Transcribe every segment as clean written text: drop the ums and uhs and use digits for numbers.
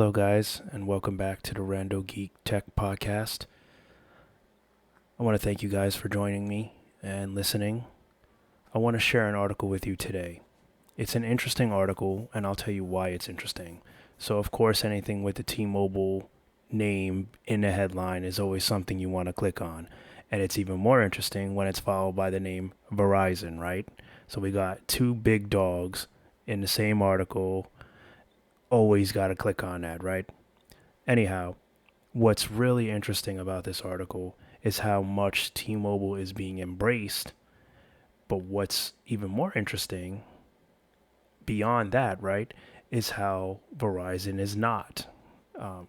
Hello, guys, and welcome back to the Rando Geek Tech Podcast. I want to thank you guys for joining me and listening. I want to share an article with you today. It's an interesting article, and I'll tell you why it's interesting. So, of course, anything with the T-Mobile name in the headline is always something you want to click on. And it's even more interesting when it's followed by the name Verizon, right? So we got two big dogs in the same article. Always got to click on that, right? Anyhow, what's really interesting about this article is how much T-Mobile is being embraced. But what's even more interesting beyond that, right, is how Verizon is not. Um,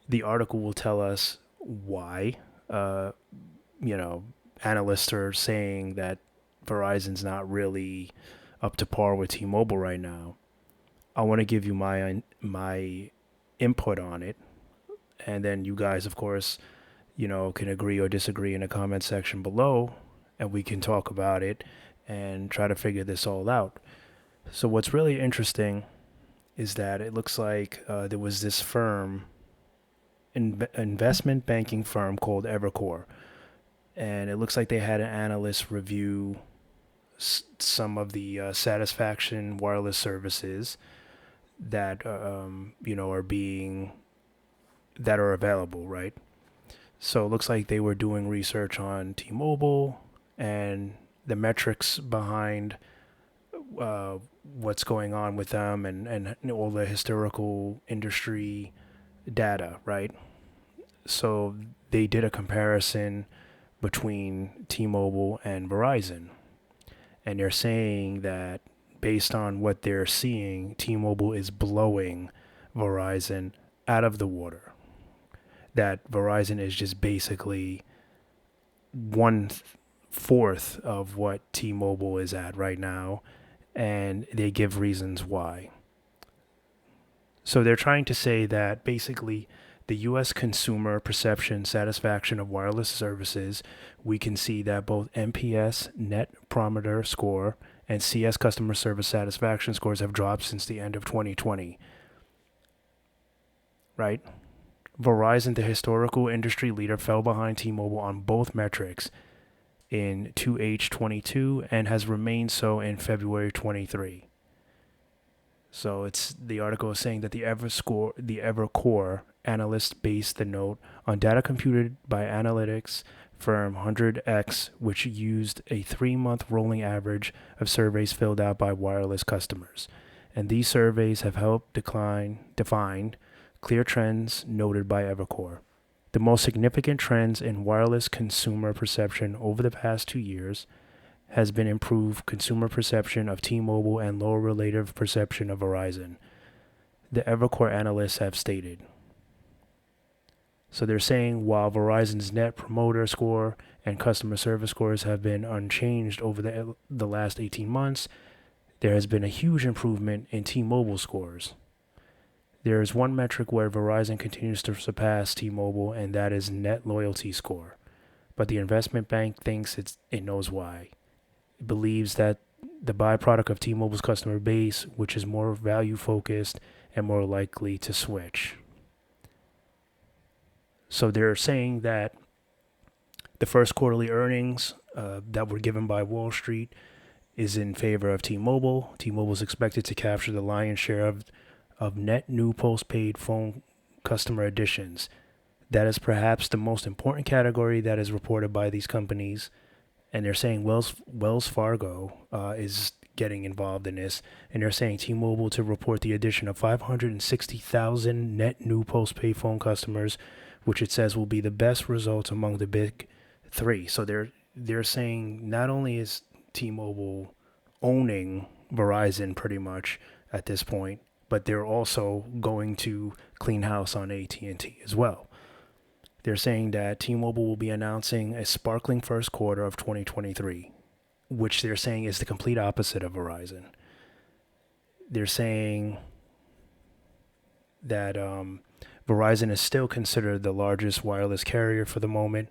the article will tell us why. Uh, you know, Analysts are saying that Verizon's not really up to par with T-Mobile right now. I want to give you my input on it, and then you guys, of course, can agree or disagree in the comment section below, and we can talk about it and try to figure this all out. So what's really interesting is that it looks like there was this firm, investment banking firm called Evercore, and it looks like they had an analyst review some of the satisfaction wireless services that are available, right? So it looks like they were doing research on T-Mobile and the metrics behind what's going on with them and all the historical industry data, right? So they did a comparison between T-Mobile and Verizon. And they're saying that based on what they're seeing, T-Mobile is blowing Verizon out of the water. That Verizon is just basically 1/4 of what T-Mobile is at right now, and they give reasons why. So they're trying to say that basically the U.S. consumer perception satisfaction of wireless services, we can see that both NPS, Net Promoter Score, and CS customer service satisfaction scores have dropped since the end of 2020. Right? Verizon, the historical industry leader, fell behind T-Mobile on both metrics in 2H22 and has remained so in February 23. So it's the article is saying that the Evercore analyst based the note on data computed by analytics firm 100X, which used a 3-month rolling average of surveys filled out by wireless customers. And these surveys have helped define clear trends noted by Evercore. The most significant trends in wireless consumer perception over the past 2 years has been improved consumer perception of T-Mobile and lower relative perception of Verizon, the Evercore analysts have stated. So they're saying while Verizon's net promoter score and customer service scores have been unchanged over the last 18 months, there has been a huge improvement in T-Mobile scores. There is one metric where Verizon continues to surpass T-Mobile, and that is net loyalty score. But the investment bank thinks it knows why. It believes that the byproduct of T-Mobile's customer base, which is more value focused and more likely to switch. So they're saying that the first quarterly earnings that were given by Wall Street is in favor of T-Mobile. T-Mobile is expected to capture the lion's share of net new postpaid phone customer additions. That is perhaps the most important category that is reported by these companies. And they're saying Wells Fargo is getting involved in this. And they're saying T-Mobile to report the addition of 560,000 net new postpaid phone customers, which it says will be the best results among the big three. So they're saying not only is T-Mobile owning Verizon pretty much at this point, but they're also going to clean house on AT&T as well. They're saying that T-Mobile will be announcing a sparkling first quarter of 2023, which they're saying is the complete opposite of Verizon. They're saying that Verizon is still considered the largest wireless carrier for the moment,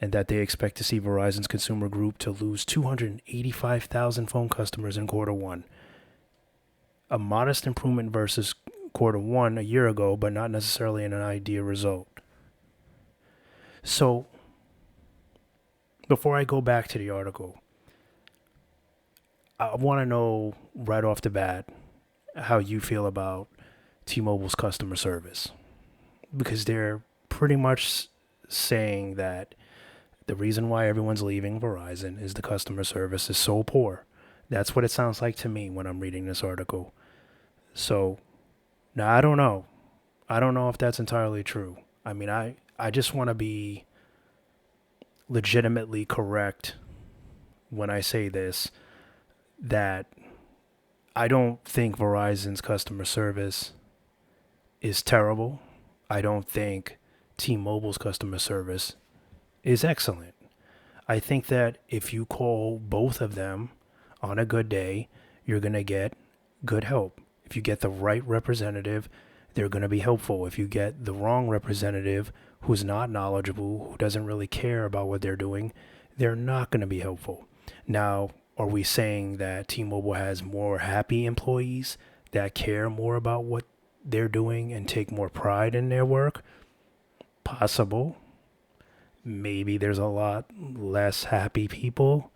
and that they expect to see Verizon's consumer group to lose 285,000 phone customers in quarter one. A modest improvement versus Q1 a year ago, but not necessarily an ideal result. So before I go back to the article, I want to know right off the bat how you feel about T-Mobile's customer service, because they're pretty much saying that the reason why everyone's leaving Verizon is the customer service is so poor. That's what it sounds like to me when I'm reading this article. So now I don't know. I don't know if that's entirely true. I mean, I just want to be legitimately correct when I say this, that I don't think Verizon's customer service is terrible. I don't think T-Mobile's customer service is excellent. I think that if you call both of them on a good day, you're going to get good help. If you get the right representative, they're going to be helpful. If you get the wrong representative who's not knowledgeable, who doesn't really care about what they're doing, they're not going to be helpful. Now, are we saying that T-Mobile has more happy employees that care more about what they're doing and take more pride in their work? Possible. Maybe there's a lot less happy people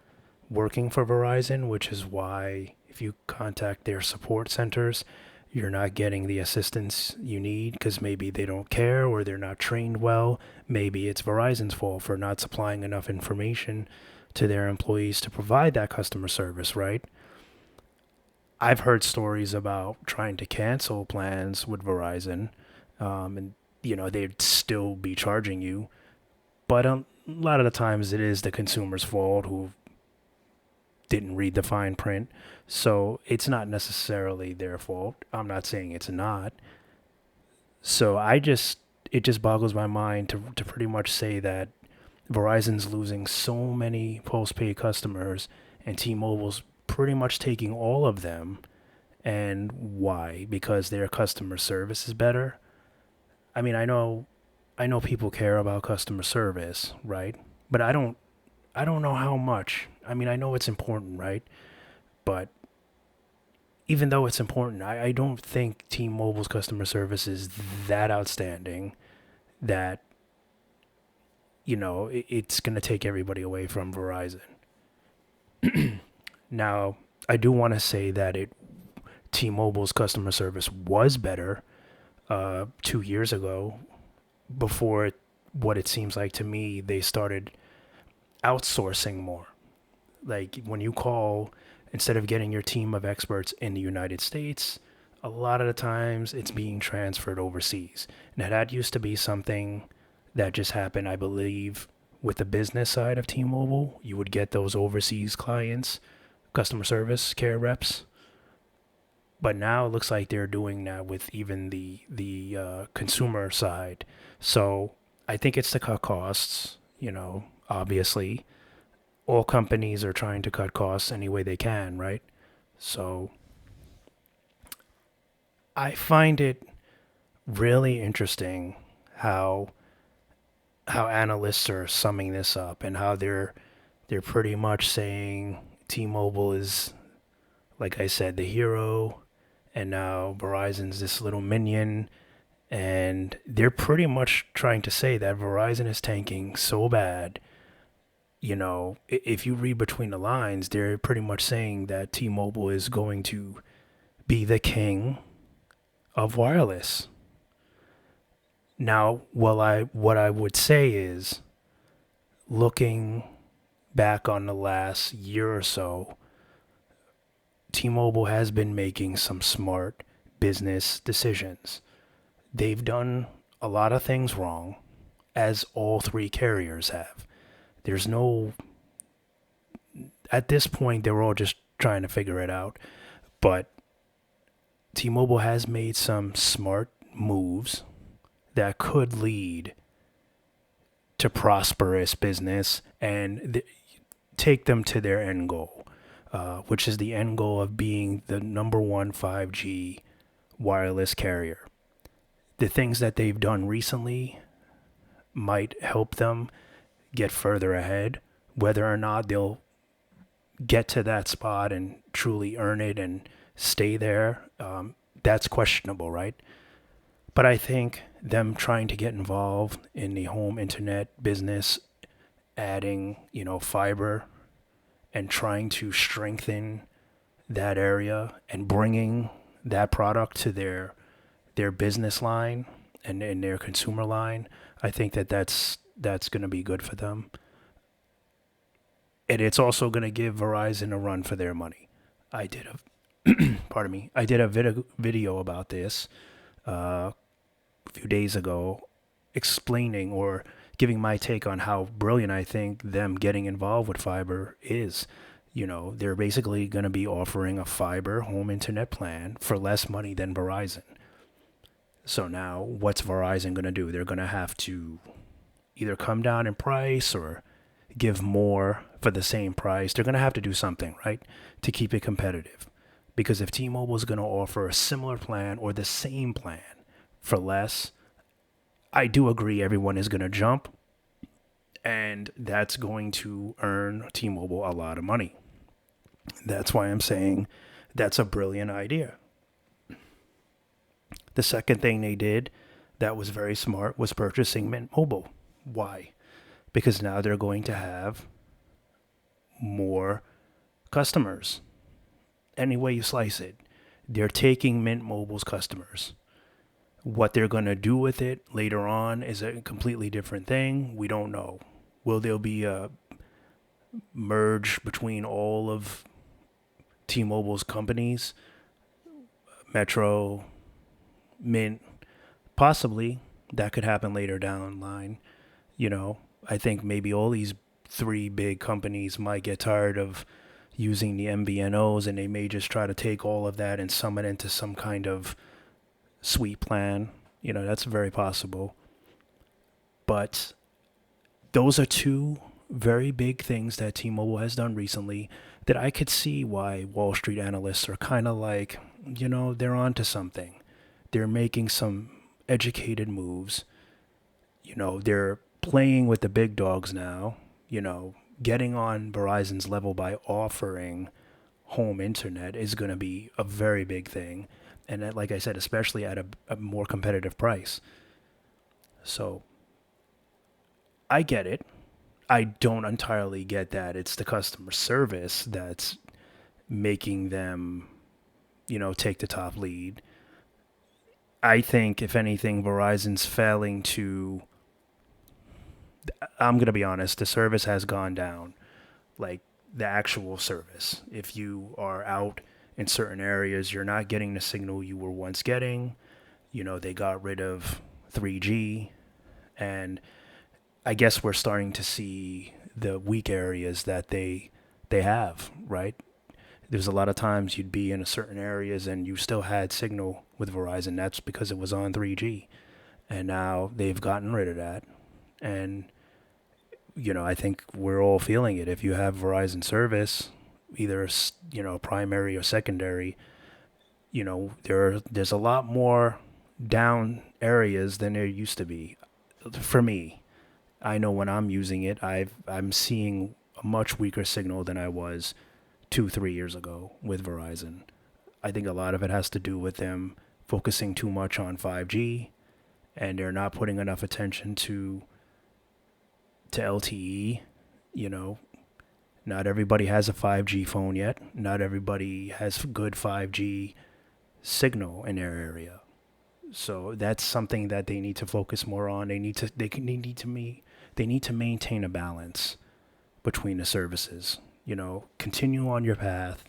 working for Verizon, which is why if you contact their support centers, you're not getting the assistance you need because maybe they don't care or they're not trained well. Maybe it's Verizon's fault for not supplying enough information to their employees to provide that customer service, right? I've heard stories about trying to cancel plans with Verizon, and they'd still be charging you, but a lot of the times it is the consumer's fault who didn't read the fine print. So it's not necessarily their fault. I'm not saying it's not. So it just boggles my mind to pretty much say that Verizon's losing so many postpaid customers and T-Mobile's pretty much taking all of them. And why? Because their customer service is better. I mean, I know people care about customer service, right? But I don't know how much. I mean, I know it's important, right? But even though it's important, I don't think T-Mobile's customer service is that outstanding that, it's going to take everybody away from Verizon. Now, I do want to say that T-Mobile's customer service was better 2 years ago, before what it seems like to me, they started outsourcing more. Like when you call, instead of getting your team of experts in the United States, a lot of the times it's being transferred overseas. Now that used to be something that just happened, I believe, with the business side of T-Mobile. You would get those overseas clients, customer service care reps. But now it looks like they're doing that with even the consumer side. So I think it's to cut costs, obviously. All companies are trying to cut costs any way they can, right? So I find it really interesting how analysts are summing this up and how they're pretty much saying T-Mobile is, like I said, the hero, and now Verizon's this little minion, and they're pretty much trying to say that Verizon is tanking so bad. If you read between the lines, they're pretty much saying that T-Mobile is going to be the king of wireless. Now, what I would say is, looking back on the last year or so, T-Mobile has been making some smart business decisions. They've done a lot of things wrong, as all three carriers have. There's no, at this point, they're all just trying to figure it out. But T-Mobile has made some smart moves that could lead to prosperous business and take them to their end goal, which is the end goal of being the number one 5G wireless carrier. The things that they've done recently might help them get further ahead. Whether or not they'll get to that spot and truly earn it and stay there, that's questionable, right? But I think them trying to get involved in the home internet business, adding, fiber and trying to strengthen that area and bringing that product to their business line and their consumer line, I think that's going to be good for them. And it's also going to give Verizon a run for their money. I did pardon me, I did a video about this a few days ago, explaining or giving my take on how brilliant I think them getting involved with fiber is. They're basically going to be offering a fiber home internet plan for less money than Verizon. So now, what's Verizon going to do? They're going to have to either come down in price or give more for the same price. They're going to have to do something, right, to keep it competitive. Because if T-Mobile is going to offer a similar plan or the same plan for less, I do agree everyone is going to jump, and that's going to earn T-Mobile a lot of money. That's why I'm saying that's a brilliant idea. The second thing they did that was very smart was purchasing Mint Mobile. Why? Because now they're going to have more customers. Any way you slice it, they're taking Mint Mobile's customers. What they're going to do with it later on is a completely different thing. We don't know. Will there be a merge between all of T-Mobile's companies? Metro, Mint, possibly. That could happen later down the line. I think maybe all these three big companies might get tired of using the MVNOs, and they may just try to take all of that and sum it into some kind of sweet plan. That's very possible. But those are two very big things that T-Mobile has done recently that I could see why Wall Street analysts are kind of like, they're onto something. They're making some educated moves. They're playing with the big dogs now, getting on Verizon's level by offering home internet is going to be a very big thing. And like I said, especially at a more competitive price. So I get it. I don't entirely get that it's the customer service that's making them, take the top lead. I think, if anything, Verizon's failing to. I'm going to be honest, the service has gone down. Like the actual service. If you are out in certain areas, you're not getting the signal you were once getting. They got rid of 3G. And I guess we're starting to see the weak areas that they have, right? There's a lot of times you'd be in a certain areas and you still had signal with Verizon. That's because it was on 3G. And now they've gotten rid of that. And, I think we're all feeling it. If you have Verizon service, either, primary or secondary, there's a lot more down areas than there used to be. For me, I know when I'm using it, I'm seeing a much weaker signal than I was 2-3 years ago with Verizon. I think a lot of it has to do with them focusing too much on 5G, and they're not putting enough attention to LTE. Not everybody has a 5G phone yet. Not everybody has good 5G signal in their area. So that's something that they need to focus more on. They need to maintain a balance between the services. Continue on your path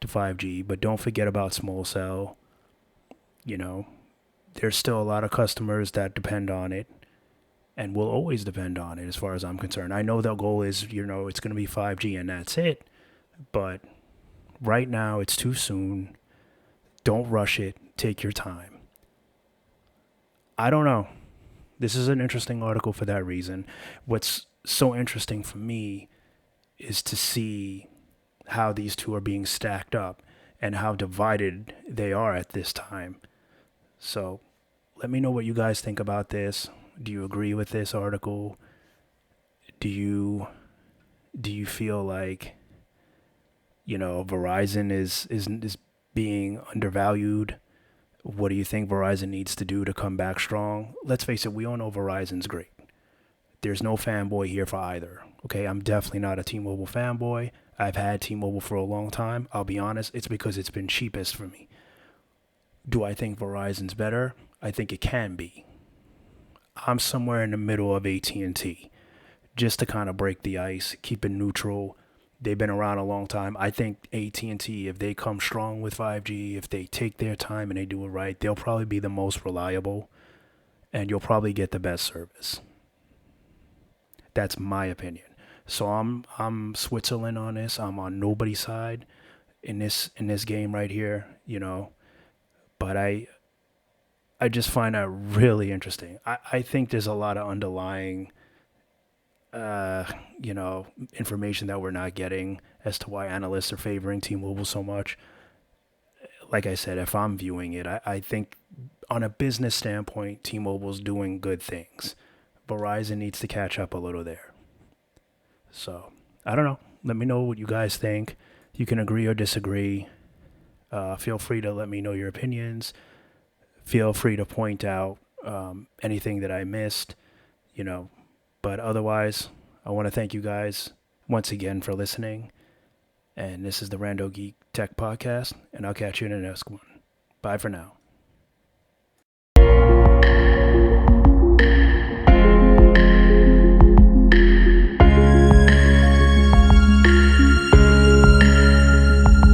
to 5G, but don't forget about small cell. There's still a lot of customers that depend on it and will always depend on it as far as I'm concerned. I know the goal is, it's going to be 5G and that's it. But right now it's too soon. Don't rush it. Take your time. I don't know. This is an interesting article for that reason. What's so interesting for me is to see how these two are being stacked up and how divided they are at this time. So let me know what you guys think about this. Do you agree with this article? Do you feel like, Verizon is being undervalued? What do you think Verizon needs to do to come back strong? Let's face it, we all know Verizon's great. There's no fanboy here for either. Okay, I'm definitely not a T-Mobile fanboy. I've had T-Mobile for a long time. I'll be honest, it's because it's been cheapest for me. Do I think Verizon's better? I think it can be. I'm somewhere in the middle of AT&T, just to kind of break the ice, keep it neutral. They've been around a long time. I think AT&T, if they come strong with 5G, if they take their time and they do it right, they'll probably be the most reliable, and you'll probably get the best service. That's my opinion. So I'm Switzerland on this. I'm on nobody's side in this game right here, But I just find that really interesting. I think there's a lot of underlying uh, information that we're not getting as to why analysts are favoring T-Mobile so much. Like I said, if I'm viewing it, I think on a business standpoint, T-Mobile's doing good things. Verizon needs to catch up a little there. So I don't know. Let me know what you guys think. You can agree or disagree. Feel free to let me know your opinions. Feel free to point out anything that I missed, you know. But otherwise, I want to thank you guys once again for listening. And this is the Rando Geek Tech Podcast, and I'll catch you in the next one. Bye for now.